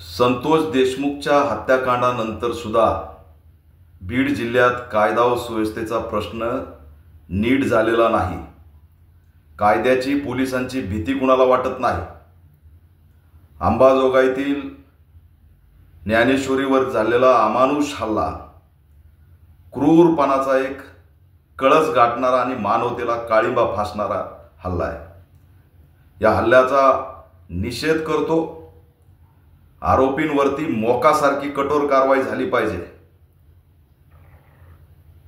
संतोष देशमुखच्या हत्याकांडानंतर सुद्धा बीड जिल्ह्यात कायदा व सुव्यवस्थेचा प्रश्न नीट झालेला नाही। कायद्याची पोलिसांची भीती कुणाला वाटत नाही। अंबाजोगाईतील ज्ञानेश्वरीवर झालेला अमानुष हल्ला क्रूरपणाचा एक कळस गाठणारा आणि मानवतेला काळिंबा फासणारा हल्ला आहे। या हल्ल्याचा निषेध करतो। आरोपींवरती मोकासारखी कठोर कारवाई झाली पाहिजे।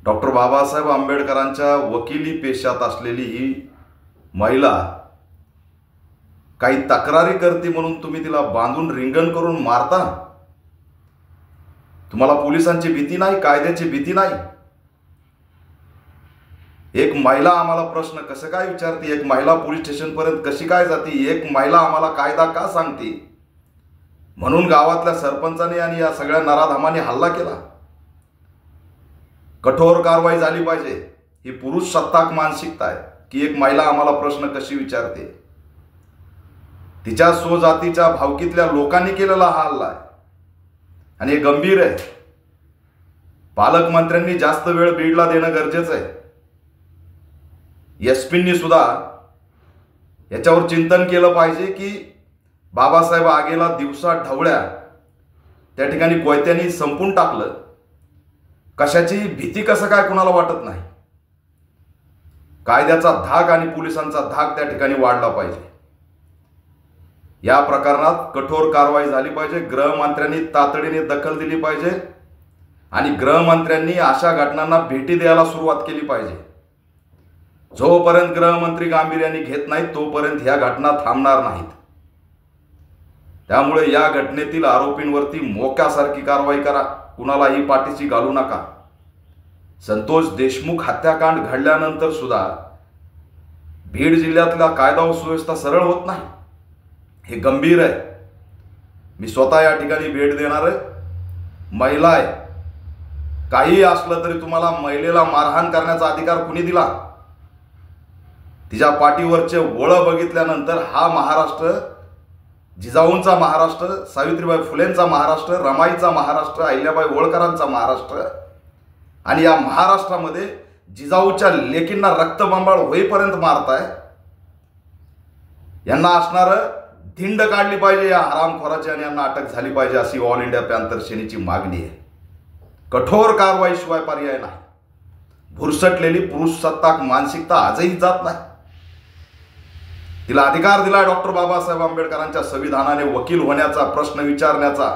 डॉक्टर बाबासाहेब आंबेडकरांच्या वकिली पेशात असलेली ही महिला काही तक्रारी करते म्हणून तुम्ही तिला बांधून रिंगण करून मारता। तुम्हाला पोलिसांची भीती नाही, कायद्याची भीती नाही। एक महिला आम्हाला प्रश्न कसे काय विचारते, एक महिला पोलीस स्टेशन पर्यंत कशी काय जाते, एक महिला आम्हाला कायदा का सांगते, म्हणून गावातल्या सरपंचाने आणि या सगळ्या नराधमांनी हल्ला केला। कठोर कारवाई झाली पाहिजे। ही पुरुष सत्ताक मानसिकता आहे की एक महिला आम्हाला प्रश्न कशी विचारते। तिच्या स्वजातीच्या भावकीतल्या लोकांनी केलेला हा हल्ला आहे आणि हे गंभीर आहे। पालकमंत्र्यांनी जास्त वेळ बीडला देणं गरजेचं आहे। एसपींनी सुद्धा याच्यावर चिंतन केलं पाहिजे की बाबासाहेब आगेला दिवसा ढवळ्या त्या ठिकाणी कोयत्यांनी संपून टाकलं। कशाची भीती कसं काय कुणाला वाटत नाही। कायद्याचा धाक आणि पोलिसांचा धाक त्या ठिकाणी वाढला पाहिजे। या प्रकरणात कठोर कारवाई झाली पाहिजे। गृहमंत्र्यांनी तातडीने दखल दिली पाहिजे आणि गृहमंत्र्यांनी अशा घटनांना भेटी द्यायला सुरुवात केली पाहिजे। जोपर्यंत गृहमंत्री गांभीर्याने घेत नाहीत तोपर्यंत ह्या घटना थांबणार नाहीत। त्यामुळे या घटनेतील आरोपींवरती मोक्यासारखी कारवाई करा, कुणालाही पाठीशी घालू नका। संतोष देशमुख हत्याकांड घडल्यानंतर सुद्धा बीड जिल्ह्यातला कायदा व सुव्यवस्था सरळ होत नाही। हे गंभीर आहे। मी स्वतः या ठिकाणी भेट देणार आहे। महिला आहे, काही असलं तरी तुम्हाला महिलेला मारहाण करण्याचा अधिकार कुणी दिला? तिच्या पाठीवरचे वळ बघितल्यानंतर हा महाराष्ट्र जिजाऊंचा महाराष्ट्र, सावित्रीबाई फुलेंचा महाराष्ट्र, रमाईचा महाराष्ट्र, अहिल्याबाई होळकरांचा महाराष्ट्र आणि या महाराष्ट्रामध्ये जिजाऊच्या लेकींना रक्तबंबाळ होईपर्यंत मारताय। यांना असणारं धिंड काढली पाहिजे या हरामखोराची आणि यांना अटक झाली पाहिजे अशी ऑल इंडिया पॅंथर सेनेची मागणी आहे। कठोर कारवाई शिवाय पर्याय नाही। भुरसटलेली पुरुष सत्ताक मानसिकता आजही जात नाही। तिला अधिकार दिला डॉक्टर बाबासाहेब आंबेडकरांच्या संविधानाने वकील होण्याचा, प्रश्न विचारण्याचा।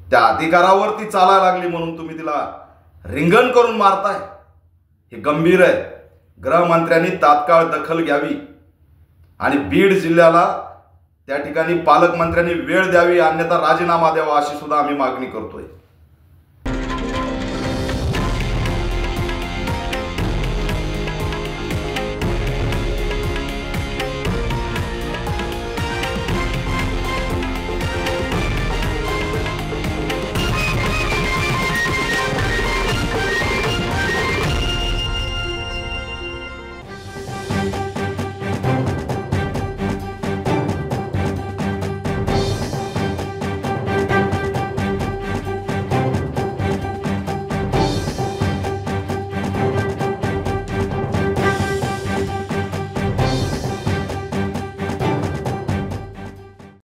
त्या अधिकारावरती चालायला लागली म्हणून तुम्ही तिला रिंगण करून मारताय। हे गंभीर आहे। गृहमंत्र्यांनी तात्काळ दखल घ्यावी आणि बीड जिल्ह्याला त्या ठिकाणी पालकमंत्र्यांनी वेळ द्यावी, अन्यथा राजीनामा द्यावा अशी सुद्धा आम्ही मागणी करतोय।